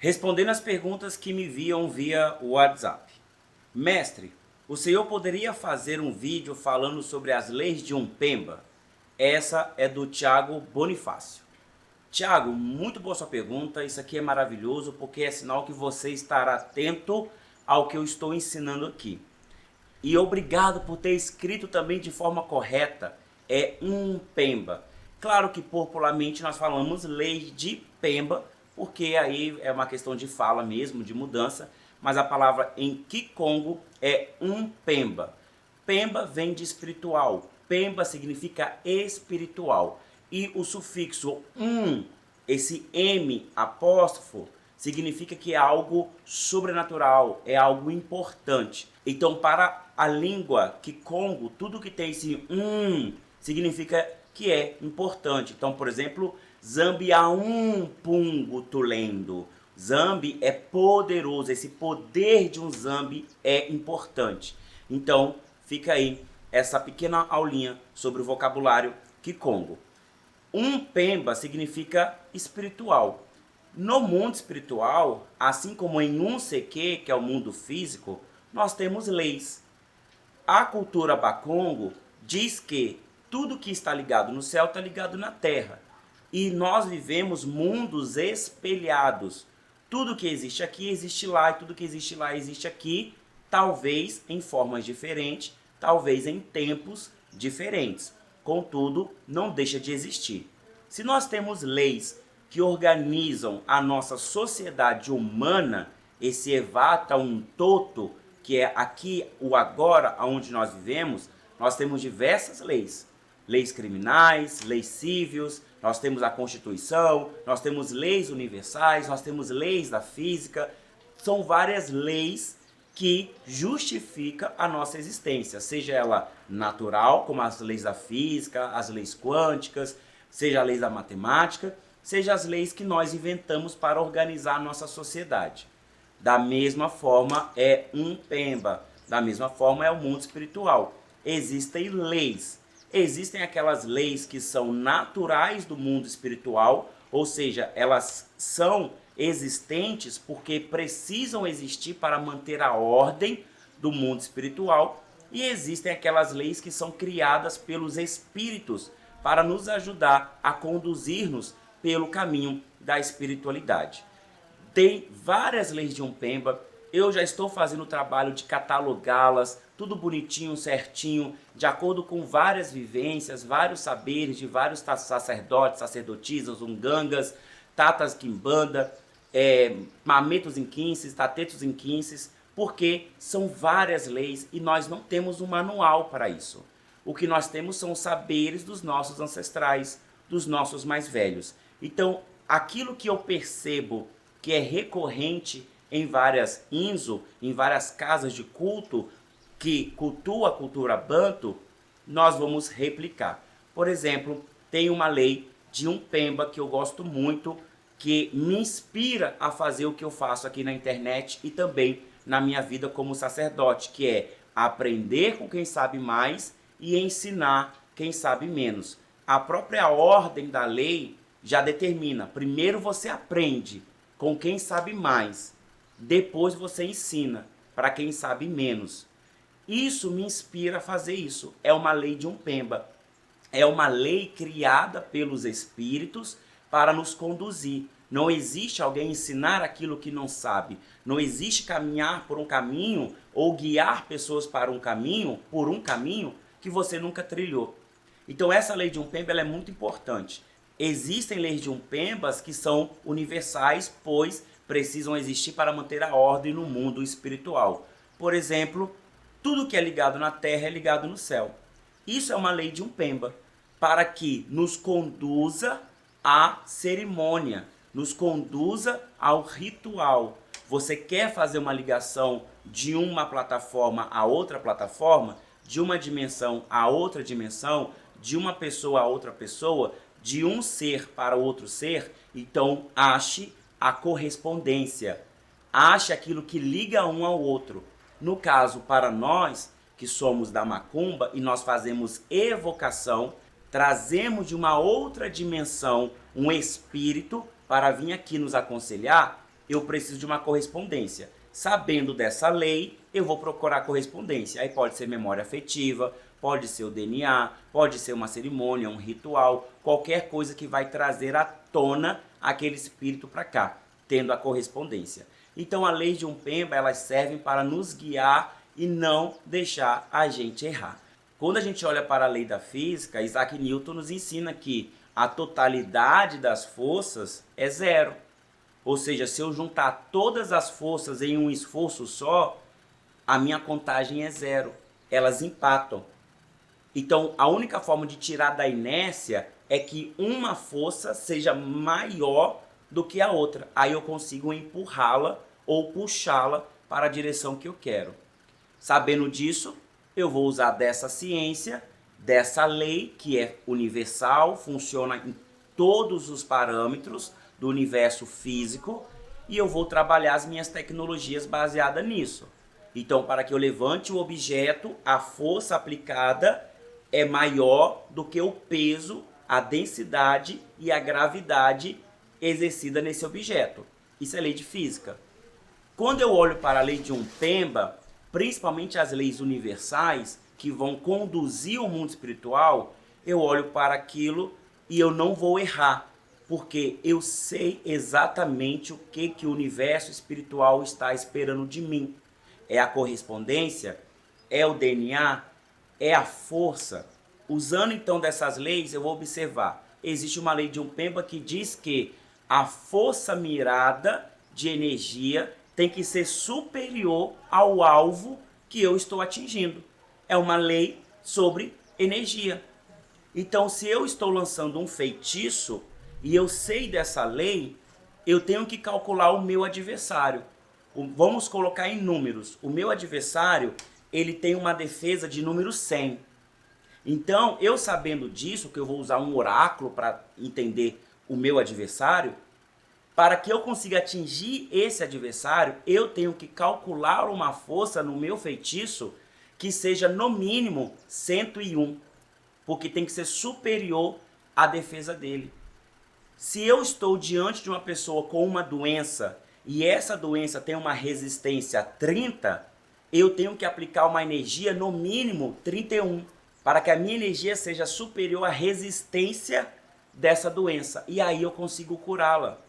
Respondendo as perguntas que me enviam via WhatsApp. Mestre, o senhor poderia fazer um vídeo falando sobre as leis de Umpemba? Essa é do Thiago Bonifácio. Thiago, muito boa sua pergunta. Isso aqui é maravilhoso porque é sinal que você estará atento ao que eu estou ensinando aqui. E obrigado por ter escrito também de forma correta. É Umpemba. Claro que popularmente nós falamos lei de Pemba, porque aí é uma questão de fala mesmo, de mudança, mas a palavra em Kikongo é Umpemba. Pemba vem de espiritual, Pemba significa espiritual, e o sufixo esse M apóstrofo, significa que é algo sobrenatural, é algo importante. Então, para a língua Kikongo, tudo que tem esse significa que é importante. Então, por exemplo, Zambi a pungo tulendo. Zambi é poderoso, esse poder de um Zambi é importante. Então, fica aí essa pequena aulinha sobre o vocabulário Kikongo. Umpemba significa espiritual. No mundo espiritual, assim como em Unseque, que é o mundo físico, nós temos leis. A cultura Bakongo diz que tudo que está ligado no céu está ligado na terra. E nós vivemos mundos espelhados. Tudo que existe aqui existe lá, e tudo que existe lá existe aqui, talvez em formas diferentes, talvez em tempos diferentes. Contudo, não deixa de existir. Se nós temos leis que organizam a nossa sociedade humana, esse evata um toto, que é aqui o agora, onde nós vivemos, nós temos diversas leis. Leis criminais, leis cíveis, nós temos a Constituição, nós temos leis universais, nós temos leis da física. São várias leis que justificam a nossa existência, seja ela natural, como as leis da física, as leis quânticas, seja a lei da matemática, seja as leis que nós inventamos para organizar a nossa sociedade. Da mesma forma é Umpemba, da mesma forma é o mundo espiritual. Existem leis. Existem aquelas leis que são naturais do mundo espiritual, ou seja, elas são existentes porque precisam existir para manter a ordem do mundo espiritual, e existem aquelas leis que são criadas pelos espíritos para nos ajudar a conduzir-nos pelo caminho da espiritualidade. Tem várias leis de Umpemba. Eu já estou fazendo o trabalho de catalogá-las, tudo bonitinho, certinho, de acordo com várias vivências, vários saberes de vários sacerdotes, sacerdotisas, ungangas, tatas quimbanda, mametos inquinces, tatetos inquinces, porque são várias leis e nós não temos um manual para isso. O que nós temos são os saberes dos nossos ancestrais, dos nossos mais velhos. Então, aquilo que eu percebo que é recorrente em várias inzo, em várias casas de culto, que cultua a cultura banto, nós vamos replicar. Por exemplo, tem uma lei de Umpemba que eu gosto muito, que me inspira a fazer o que eu faço aqui na internet e também na minha vida como sacerdote, que é aprender com quem sabe mais e ensinar quem sabe menos. A própria ordem da lei já determina, primeiro você aprende com quem sabe mais, depois você ensina para quem sabe menos. Isso me inspira a fazer isso. É uma lei de Umpemba. É uma lei criada pelos espíritos para nos conduzir. Não existe alguém ensinar aquilo que não sabe. Não existe caminhar por um caminho ou guiar pessoas para um caminho, por um caminho que você nunca trilhou. Então essa lei de Umpemba ela é muito importante. Existem leis de Umpembas que são universais, pois precisam existir para manter a ordem no mundo espiritual. Por exemplo, tudo que é ligado na terra é ligado no céu. Isso é uma lei de Umpemba, para que nos conduza à cerimônia, nos conduza ao ritual. Você quer fazer uma ligação de uma plataforma a outra plataforma, de uma dimensão a outra dimensão, de uma pessoa a outra pessoa, de um ser para outro ser? Então ache a correspondência, ache aquilo que liga um ao outro. No caso, para nós que somos da macumba e nós fazemos evocação, trazemos de uma outra dimensão um espírito para vir aqui nos aconselhar, eu preciso de uma correspondência. Sabendo dessa lei, eu vou procurar correspondência. Aí pode ser memória afetiva, pode ser o DNA, pode ser uma cerimônia, um ritual, qualquer coisa que vai trazer à tona aquele espírito para cá, tendo a correspondência. Então a lei de Umpemba, elas servem para nos guiar e não deixar a gente errar. Quando a gente olha para a lei da física, Isaac Newton nos ensina que a totalidade das forças é zero. Ou seja, se eu juntar todas as forças em um esforço só, a minha contagem é zero. Elas empatam. Então, a única forma de tirar da inércia é que uma força seja maior do que a outra. Aí eu consigo empurrá-la ou puxá-la para a direção que eu quero. Sabendo disso, eu vou usar dessa ciência, dessa lei que é universal, funciona em todos os parâmetros do universo físico, e eu vou trabalhar as minhas tecnologias baseadas nisso. Então, para que eu levante o objeto, a força aplicada é maior do que o peso, a densidade e a gravidade exercida nesse objeto. Isso é lei de física. Quando eu olho para a lei de Umpemba, principalmente as leis universais que vão conduzir o mundo espiritual, eu olho para aquilo e eu não vou errar, porque eu sei exatamente o que o universo espiritual está esperando de mim. É a correspondência, é o DNA, é a força. Usando então dessas leis, eu vou observar. Existe uma lei de Umpemba que diz que a força mirada de energia tem que ser superior ao alvo que eu estou atingindo. É uma lei sobre energia. Então, se eu estou lançando um feitiço e eu sei dessa lei, eu tenho que calcular o meu adversário. Vamos colocar em números. O meu adversário, ele tem uma defesa de número 100. Então, eu sabendo disso, que eu vou usar um oráculo para entender o meu adversário, para que eu consiga atingir esse adversário, eu tenho que calcular uma força no meu feitiço que seja no mínimo 101, porque tem que ser superior à defesa dele. Se eu estou diante de uma pessoa com uma doença e essa doença tem uma resistência a 30, eu tenho que aplicar uma energia no mínimo 31, para que a minha energia seja superior à resistência dessa doença. E aí eu consigo curá-la.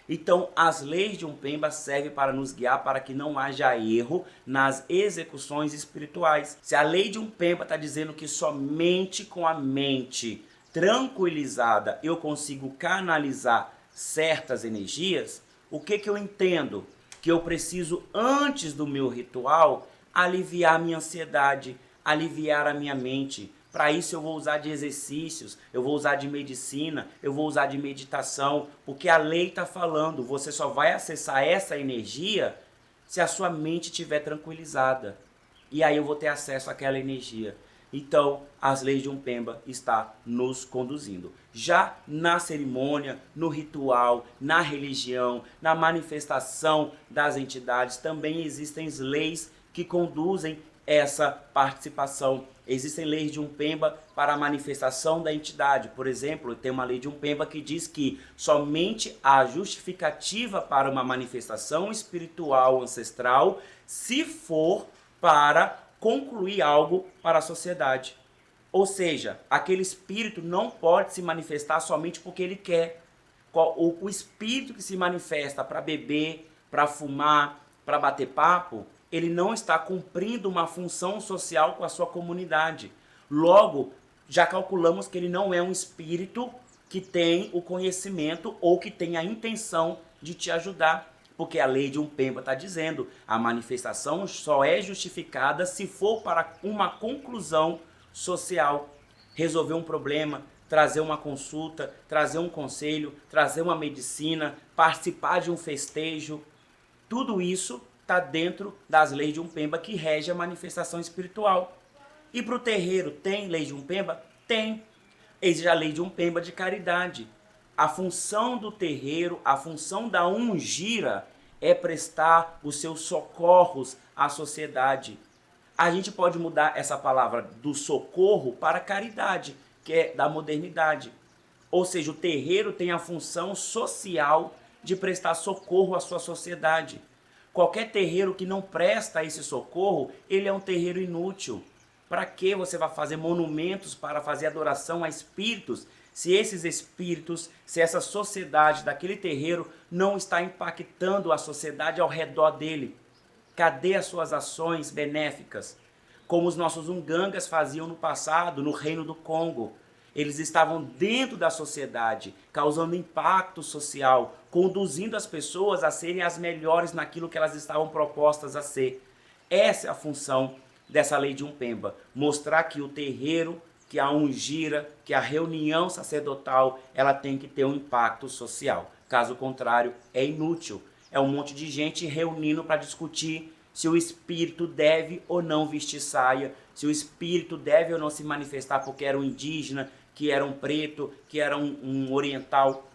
Então, as leis de Umpemba servem para nos guiar para que não haja erro nas execuções espirituais. Se a lei de Umpemba está dizendo que somente com a mente tranquilizada eu consigo canalizar certas energias, o que eu entendo? Que eu preciso, antes do meu ritual, aliviar a minha ansiedade, aliviar a minha mente. Para isso eu vou usar de exercícios, eu vou usar de medicina, eu vou usar de meditação, porque a lei está falando, você só vai acessar essa energia se a sua mente estiver tranquilizada. E aí eu vou ter acesso àquela energia. Então, as leis de Umpemba estão nos conduzindo. Já na cerimônia, no ritual, na religião, na manifestação das entidades, também existem leis que conduzem essa participação. Existem leis de Umpemba para a manifestação da entidade. Por exemplo, tem uma lei de Umpemba que diz que somente há justificativa para uma manifestação espiritual ancestral se for para concluir algo para a sociedade. Ou seja, aquele espírito não pode se manifestar somente porque ele quer. O espírito que se manifesta para beber, para fumar, para bater papo, ele não está cumprindo uma função social com a sua comunidade. Logo, já calculamos que ele não é um espírito que tem o conhecimento ou que tem a intenção de te ajudar. Porque a lei de Umpemba está dizendo, a manifestação só é justificada se for para uma conclusão social. Resolver um problema, trazer uma consulta, trazer um conselho, trazer uma medicina, participar de um festejo. Tudo isso está dentro das leis de Umpemba que rege a manifestação espiritual. E para o terreiro, tem lei de Umpemba? Tem. Existe a lei de Umpemba de caridade. A função do terreiro, a função da ungira é prestar os seus socorros à sociedade. A gente pode mudar essa palavra do socorro para caridade, que é da modernidade. Ou seja, o terreiro tem a função social de prestar socorro à sua sociedade. Qualquer terreiro que não presta esse socorro, ele é um terreiro inútil. Para que você vai fazer monumentos para fazer adoração a espíritos, se esses espíritos, se essa sociedade daquele terreiro não está impactando a sociedade ao redor dele? Cadê as suas ações benéficas? Como os nossos ungangas faziam no passado, no Reino do Congo. Eles estavam dentro da sociedade, causando impacto social, conduzindo as pessoas a serem as melhores naquilo que elas estavam propostas a ser. Essa é a função dessa lei de Umpemba, mostrar que o terreiro, que a ungira, que a reunião sacerdotal, ela tem que ter um impacto social. Caso contrário, é inútil. É um monte de gente reunindo para discutir se o espírito deve ou não vestir saia, se o espírito deve ou não se manifestar porque era um indígena, que era um preto, que era um oriental.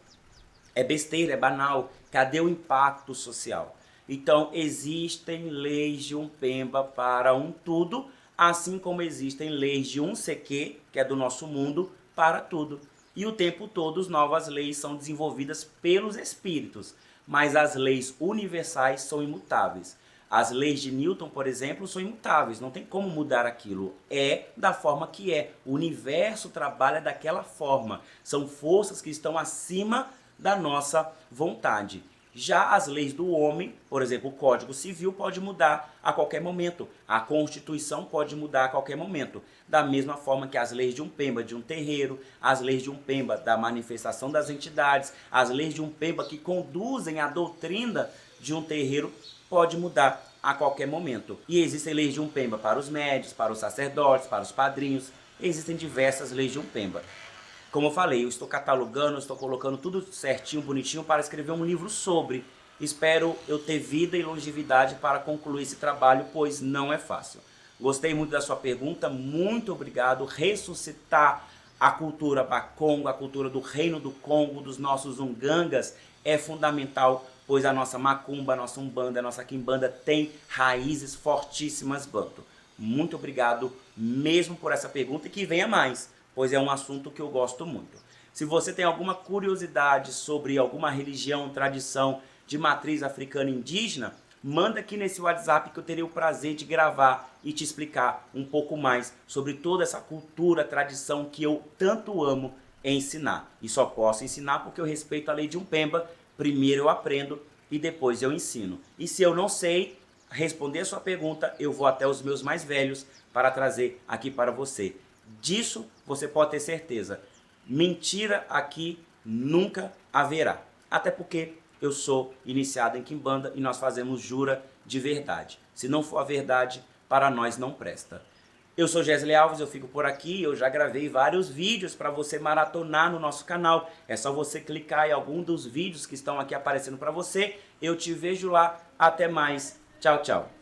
É besteira, é banal. Cadê o impacto social? Então, existem leis de Umpemba para um tudo, assim como existem leis de um CQ, que é do nosso mundo, para tudo. E o tempo todo, novas leis são desenvolvidas pelos espíritos, mas as leis universais são imutáveis. As leis de Newton, por exemplo, são imutáveis, não tem como mudar aquilo. É da forma que é. O universo trabalha daquela forma. São forças que estão acima da nossa vontade. Já as leis do homem, por exemplo, o Código Civil pode mudar a qualquer momento. A Constituição pode mudar a qualquer momento. Da mesma forma que as leis de Umpemba de um terreiro, as leis de Umpemba da manifestação das entidades, as leis de Umpemba que conduzem a doutrina de um terreiro pode mudar a qualquer momento. E existem leis de Umpemba para os médios, para os sacerdotes, para os padrinhos. Existem diversas leis de Umpemba. Como eu falei, eu estou catalogando, estou colocando tudo certinho, bonitinho para escrever um livro sobre. Espero eu ter vida e longevidade para concluir esse trabalho, pois não é fácil. Gostei muito da sua pergunta, muito obrigado. Ressuscitar a cultura Bakongo, a cultura do Reino do Congo, dos nossos ungangas, é fundamental, pois a nossa macumba, a nossa umbanda, a nossa quimbanda tem raízes fortíssimas, Banto. Muito obrigado mesmo por essa pergunta e que venha mais, pois é um assunto que eu gosto muito. Se você tem alguma curiosidade sobre alguma religião, tradição de matriz africana indígena, manda aqui nesse WhatsApp que eu terei o prazer de gravar e te explicar um pouco mais sobre toda essa cultura, tradição que eu tanto amo ensinar. E só posso ensinar porque eu respeito a lei de Umpemba. Primeiro eu aprendo e depois eu ensino. E se eu não sei responder a sua pergunta, eu vou até os meus mais velhos para trazer aqui para você. Disso você pode ter certeza. Mentira aqui nunca haverá. Até porque eu sou iniciado em quimbanda e nós fazemos jura de verdade. Se não for a verdade, para nós não presta. Eu sou Gesley Alves, eu fico por aqui, eu já gravei vários vídeos para você maratonar no nosso canal. É só você clicar em algum dos vídeos que estão aqui aparecendo para você. Eu te vejo lá. Até mais. Tchau, tchau.